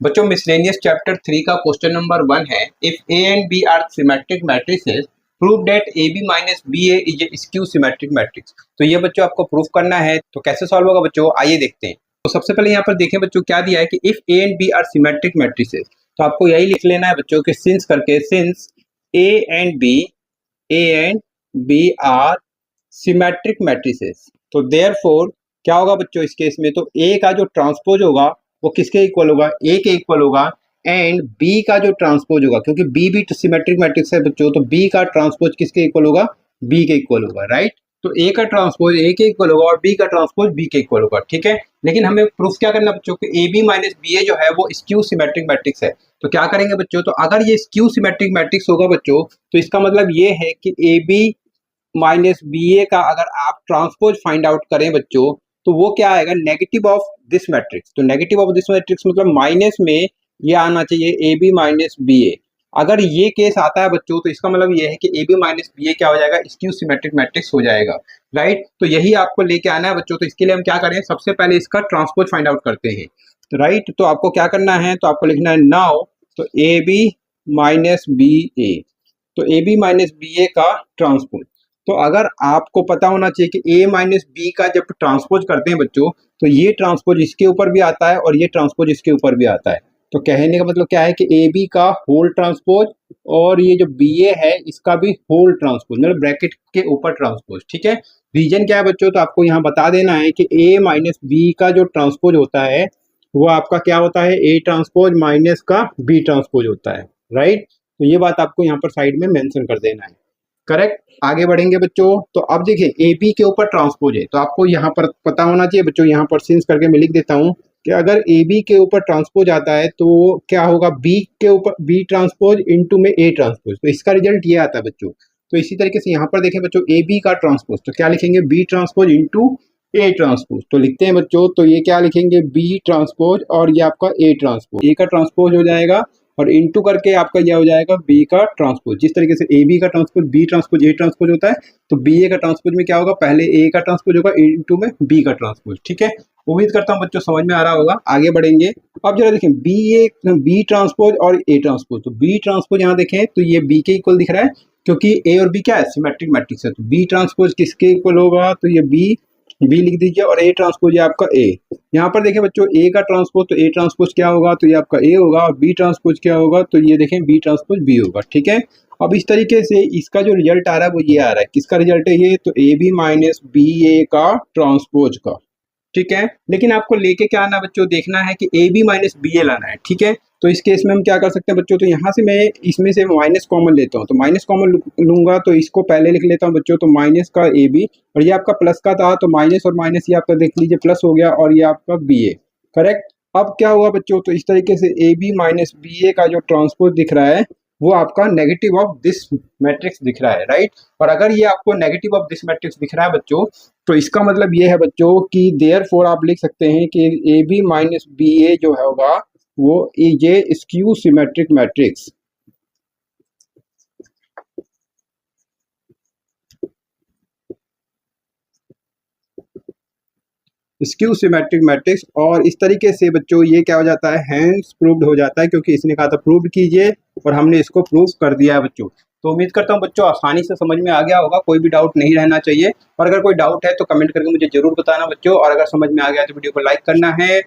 बच्चों miscellaneous chapter 3 का question number 1 है, if A and B are symmetric matrices prove that A B minus B A is a skew symmetric matrix. तो ये बच्चों आपको proof करना है, तो कैसे सॉल्व होगा बच्चों, आइए देखते हैं। तो सबसे पहले यहाँ पर देखें बच्चों क्या दिया है कि if A and B are symmetric matrices, तो आपको यही लिख लेना है बच्चों कि सिंस करके, since A and B are symmetric matrices, तो देयरफॉर क्या होगा बच्चों इस केस में, तो ए का जो ट्रांसपोज होगा वो किसके इक्वल होगा, ए के इक्वल होगा, एंड बी का जो ट्रांसपोज होगा, क्योंकि बी भी सिमेट्रिक मैट्रिक्स है बच्चों, तो बी का ट्रांसपोज किसके इक्वल होगा, बी के इक्वल होगा, राइट। तो ए का ट्रांसपोज ए के इक्वल होगा और बी का ट्रांसपोज बी के इक्वल होगा, ठीक है। लेकिन हमें प्रूफ क्या करना बच्चों कि ए बी माइनस बी ए जो है वो स्क्यू सिमेट्रिक मैट्रिक्स है। तो क्या करेंगे बच्चों, तो अगर ये स्क्यू सिमेट्रिक मैट्रिक्स होगा बच्चों, तो इसका मतलब ये है कि ए बी माइनस बी ए का अगर आप ट्रांसपोज फाइंड आउट करें बच्चों, तो वो क्या आएगा, नेगेटिव ऑफ दिस मैट्रिक्स। तो नेगेटिव ऑफ दिस मैट्रिक्स मतलब माइनस में ये आना चाहिए ए बी माइनस बी ए। अगर ये केस आता है बच्चों, तो इसका मतलब ये है कि ए बी माइनस बी ए क्या हो जाएगा, स्क्यू सिमेट्रिक मैट्रिक्स हो जाएगा, राइट। तो यही आपको लेके आना है बच्चों। तो इसके लिए हम क्या करें, सबसे पहले इसका ट्रांसपोज फाइंड आउट करते हैं, राइट। तो आपको क्या करना है, तो आपको लिखना है नाउ, तो ए बी माइनस बी ए, तो ए बी माइनस बी ए का ट्रांसपोज। तो अगर आपको पता होना चाहिए कि ए माइनस बी का जब ट्रांसपोज करते हैं बच्चों, तो ये ट्रांसपोज इसके ऊपर भी आता है और ये ट्रांसपोज इसके ऊपर भी आता है। तो कहने का मतलब क्या है कि ए बी का होल ट्रांसपोज और ये जो बी ए है इसका भी होल ट्रांसपोज, मतलब ब्रैकेट के ऊपर ट्रांसपोज, ठीक है। रीजन क्या है बच्चों, तो आपको यहाँ बता देना है कि ए माइनस बी का जो ट्रांसपोज होता है वो आपका क्या होता है, ए ट्रांसपोज माइनस का बी ट्रांसपोज होता है, राइट। तो ये बात आपको यहाँ पर साइड में मेंशन कर देना है, करेक्ट। आगे बढ़ेंगे बच्चों। तो अब देखिए ए बी के ऊपर ट्रांसपोज है, तो आपको यहाँ पर पता होना चाहिए बच्चों, यहाँ पर सिंस करके मैं लिख देता हूँ कि अगर ए बी के ऊपर ट्रांसपोज आता है तो क्या होगा, बी के ऊपर बी ट्रांसपोज इनटू में ए ट्रांसपोज, तो इसका रिजल्ट ये आता है बच्चों। तो इसी तरीके से यहाँ पर देखें बच्चों, ए बी का ट्रांसपोज, तो क्या लिखेंगे, B transpose into A transpose. तो लिखते हैं बच्चों, तो ये क्या लिखेंगे, बी ट्रांसपोज और ये आपका ए ट्रांसपोज, ए का ट्रांसपोज हो जाएगा और इनटू करके आपका यह हो जाएगा बी का ट्रांसपोज। जिस तरीके से ए बी का transpose B transpose A transpose होता है, तो बी ए का ट्रांसपोज में क्या होगा, पहले ए का ट्रांसपोज होगा इनटू में बी का ट्रांसपोज, ठीक है। उम्मीद करता हूं बच्चों समझ में आ रहा होगा। आगे बढ़ेंगे। अब जरा देखें बी ट्रांसपोज और ए ट्रांसपोज, तो बी ट्रांसपोज यहाँ देखें तो ये बी के इक्वल दिख रहा है, क्योंकि ए और बी क्या है, सिमेट्रिक मैट्रिक्स है। तो बी ट्रांसपोज किसके इक्वल होगा, तो ये बी लिख दीजिए और ए ट्रांसपोज है आपका ए। यहाँ पर देखें बच्चों ए का ट्रांसपोज, तो ए ट्रांसपोज क्या होगा, तो ये आपका ए होगा, और बी ट्रांसपोज क्या होगा, तो ये देखें बी ट्रांसपोज बी होगा, ठीक है। अब इस तरीके से इसका जो रिजल्ट आ रहा है वो ये आ रहा है, किसका रिजल्ट है ये, तो ए बी माइनस बी ए का ट्रांसपोज का, ठीक है। लेकिन आपको लेके क्या आना बच्चों, देखना है कि ए बी माइनस बी ए लाना है, ठीक है। तो इस केस में हम क्या कर सकते हैं बच्चों, तो यहाँ से मैं इसमें से माइनस कॉमन लेता हूँ, तो माइनस कॉमन लूंगा, तो इसको पहले लिख लेता हूँ बच्चों, तो माइनस का ए बी, और ये आपका प्लस का था, तो माइनस और माइनस ये आपका देख लीजिए प्लस हो गया, और ये आपका बी ए, करेक्ट। अब क्या हुआ बच्चों, तो इस तरीके से ए बी माइनस बी ए का जो ट्रांसपोज दिख रहा है वो आपका नेगेटिव ऑफ दिस मैट्रिक्स दिख रहा है, राइट। और अगर ये आपको नेगेटिव ऑफ दिस मैट्रिक्स दिख रहा है बच्चों, तो इसका मतलब ये है बच्चों कि देयरफॉर आप लिख सकते हैं कि ए बी माइनस बी ए जो होगा वो ये skew symmetric matrix, skew symmetric matrix. और इस तरीके से बच्चों ये क्या हो जाता है, हैंड्स प्रूव्ड हो जाता है, क्योंकि इसने कहा था प्रूव कीजिए और हमने इसको प्रूव कर दिया है बच्चों। तो उम्मीद करता हूँ बच्चों आसानी से समझ में आ गया होगा, कोई भी डाउट नहीं रहना चाहिए। और अगर कोई डाउट है तो कमेंट करके मुझे जरूर बताना बच्चों, और अगर समझ में आ गया तो वीडियो को लाइक करना है।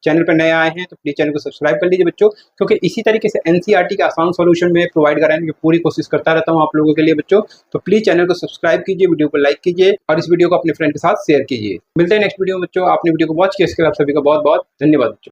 चैनल पर नए आए हैं तो प्लीज चैनल को सब्सक्राइब कर लीजिए बच्चों, क्योंकि इसी तरीके से एनसीईआरटी का आसान सॉल्यूशन में प्रोवाइड कराने की पूरी कोशिश करता रहता हूं आप लोगों के लिए बच्चों। तो प्लीज चैनल को सब्सक्राइब कीजिए, वीडियो को लाइक कीजिए और इस वीडियो को अपने फ्रेंड के साथ शेयर कीजिए। मिलते हैं नेक्स्ट वीडियो में बच्चों। आपने वीडियो को वॉच किया इसके लिए आप सभी का बहुत बहुत धन्यवाद बच्चों।